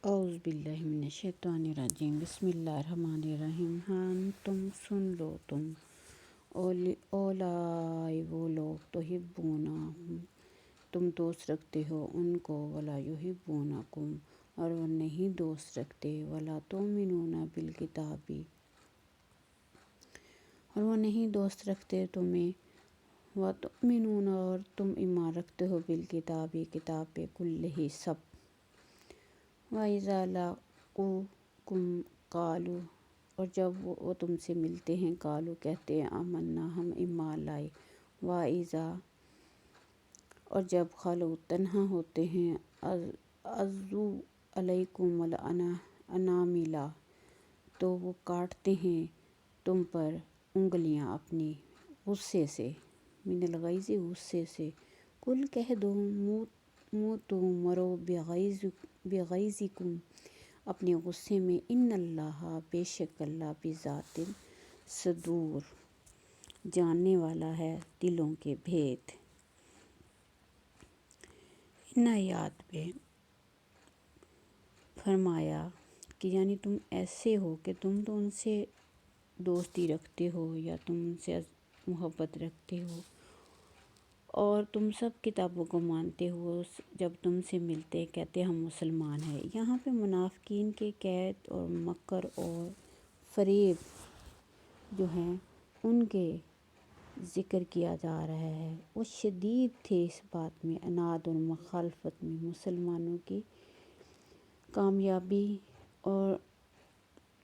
اعوذ باللہ من الشیطان الرجیم، بسم اللہ الرحمن الرحیم۔ ہاں تم سن لو، تم اولائے وہ لوگ تحبونہم تم دوست رکھتے ہو ان کو، ولا یحبونکم اور وہ نہیں دوست رکھتے، ولا تؤمنون بالکتابی اور وہ نہیں دوست رکھتے تمہیں، وتؤمنون اور تم ایمان رکھتے ہو بالکتابی کتاب پہ، کلہ سب، وَإِذَا لَقُوكُمْ قَالُوا اور جب وہ تم سے ملتے ہیں، قالوا کہتے ہیں، آمنا ہم ایمان لائے، وَإِذَا اور جب خلوا تنہا ہوتے ہیں، عَضُّوا عَلَيْكُمُ الْأَنَامِلَ تو وہ کاٹتے ہیں تم پر انگلیاں اپنی، غصے سے، من الغیظ غصے سے، قل کہہ دو، موتوا مرو بغیظکم اپنے غصے میں، ان اللہ بے شک اللہ بذات الصدور جاننے والا ہے دلوں کے بھید۔ ان آیات میں فرمایا کہ یعنی تم ایسے ہو کہ تم تو ان سے دوستی رکھتے ہو یا تم ان سے محبت رکھتے ہو اور تم سب کتابوں کو مانتے ہو، جب تم سے ملتے کہتے ہم مسلمان ہیں۔ یہاں پہ منافقین کے قید اور مکر اور فریب جو ہیں ان کے ذکر کیا جا رہا ہے۔ وہ شدید تھے اس بات میں، عناد اور مخالفت میں، مسلمانوں کی کامیابی اور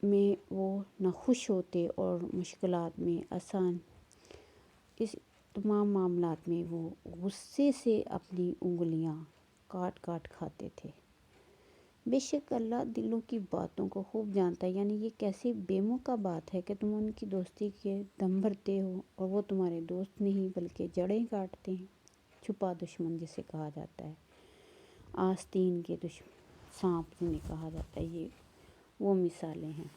میں وہ نہ خوش ہوتے اور مشکلات میں آسان، اس تمام معاملات میں وہ غصے سے اپنی انگلیاں کاٹ کاٹ کھاتے تھے۔ بے شک اللہ دلوں کی باتوں کو خوب جانتا ہے، یعنی یہ کیسی بے موقع بات ہے کہ تم ان کی دوستی کے دم بھرتے ہو اور وہ تمہارے دوست نہیں بلکہ جڑیں کاٹتے ہیں۔ چھپا دشمن جسے کہا جاتا ہے، آستین کے سانپ جنہیں کہا جاتا ہے، یہ وہ مثالیں ہیں۔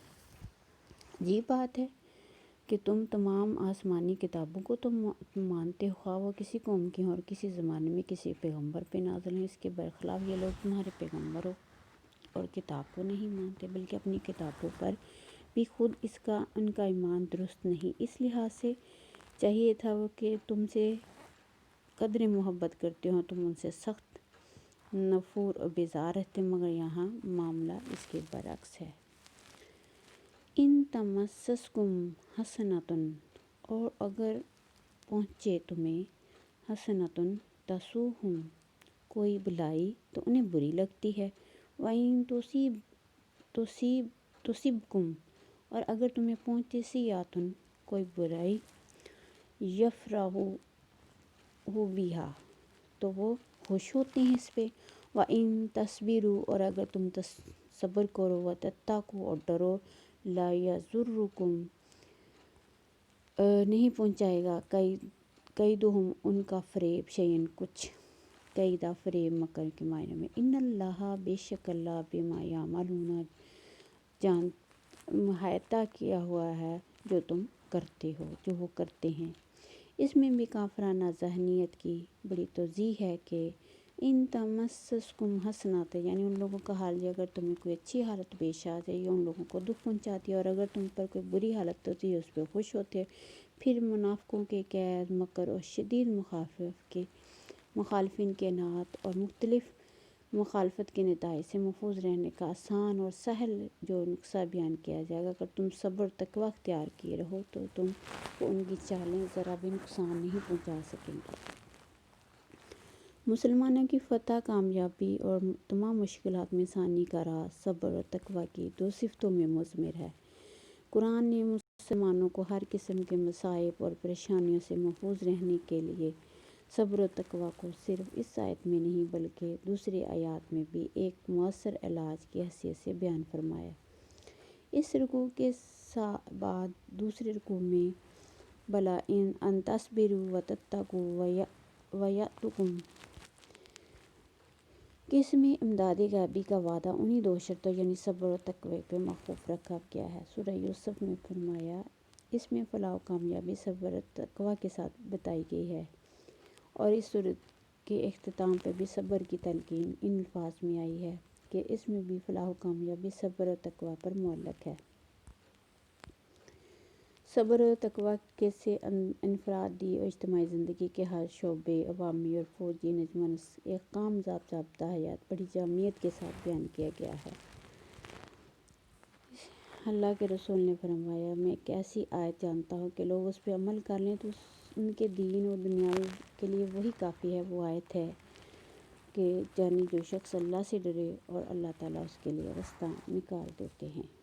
عجیب بات ہے کہ تم تمام آسمانی کتابوں کو تم مانتے ہو، خواہ وہ کسی قوم کی ہوں اور کسی زمانے میں کسی پیغمبر پہ نازل ہیں، اس کے برخلاف یہ لوگ تمہارے پیغمبر ہو اور کتاب کو نہیں مانتے، بلکہ اپنی کتابوں پر بھی خود ان کا ایمان درست نہیں۔ اس لحاظ سے چاہیے تھا وہ کہ تم سے قدر محبت کرتے ہوں، تم ان سے سخت نفور اور بیزار رہتے، مگر یہاں معاملہ اس کے برعکس ہے۔ ان تمسسکم حسنۃ اور اگر پہنچے تمہیں، حسنۃ تسؤہم کوئی بھلائی تو انہیں بری لگتی ہے، وَإِن تصبکم اور اگر تمہیں پہنچے سیئۃ کوئی برائی، یفرحوا بہا تو وہ خوش ہوتے ہیں اس پہ، وَإِن تصبروا اور اگر تم صبر کرو، وتتقوا اور ڈرو، لا یضرکم نہیں پہنچائے گا، کیدہم ان کا فریب، شیئن کچھ، قیدہ فریب مکر کے معنی میں، ان اللہ بے شک اللہ بما یعملون احاطہ کیا ہوا ہے جو تم کرتے ہو، جو وہ کرتے ہیں۔ اس میں بھی کافرانہ ذہنیت کی بڑی توضیح ہے کہ ان تمسسکم حسنۃ یعنی ان لوگوں کا حال، اگر تمہیں کوئی اچھی حالت پیش آ جائے، ان لوگوں کو دکھ پہنچاتی ہے، اور اگر تم پر کوئی بری حالت ہوتی ہے اس پہ خوش ہوتے۔ پھر منافقوں کے قید، مکر اور شدید مخالفین کے عناد اور مختلف مخالفت کے نتائج سے محفوظ رہنے کا آسان اور سہل جو نسخہ بیان کیا جائے گا، اگر تم صبر تقویٰ اختیار کیے رہو تو تم کو ان کی چالیں ذرا بھی نقصان نہیں پہنچا سکیں گی۔ مسلمانوں کی فتح، کامیابی اور تمام مشکلات میں آسانی کا راز صبر اور تقویٰ کی دو صفتوں میں مضمر ہے۔ قرآن نے مسلمانوں کو ہر قسم کے مصائب اور پریشانیوں سے محفوظ رہنے کے لیے صبر و تقویٰ کو صرف اس آیت میں نہیں بلکہ دوسری آیات میں بھی ایک مؤثر علاج کی حیثیت سے بیان فرمایا۔ اس رکوع کے بعد دوسرے رکوع میں بلا ان تصبروا وتتقوا ویأتکم کہ اس میں امداد غیبی کا وعدہ انہی دو شرطوں یعنی صبر و تقوی پہ موقوف رکھا گیا ہے۔ سورہ یوسف میں فرمایا، اس میں فلاح و کامیابی صبر و تقوی کے ساتھ بتائی گئی ہے، اور اس سورت کے اختتام پہ بھی صبر کی تلقین ان الفاظ میں آئی ہے، کہ اس میں بھی فلاح و کامیابی صبر و تقویٰ پر معلق ہے۔ صبر و تقویٰ سے انفرادی اور اجتماعی زندگی کے ہر شعبے، عوامی اور فوجی نظام ایک ضابطہ حیات بڑی جامعیت کے ساتھ بیان کیا گیا ہے۔ اللہ کے رسول نے فرمایا، میں ایک ایسی آیت جانتا ہوں کہ لوگ اس پہ عمل کر لیں تو ان کے دین اور دنیا کے لیے وہی کافی ہے۔ وہ آیت ہے کہ جو شخص اللہ سے ڈرے اور اللہ تعالیٰ اس کے لیے رستہ نکال دیتے ہیں۔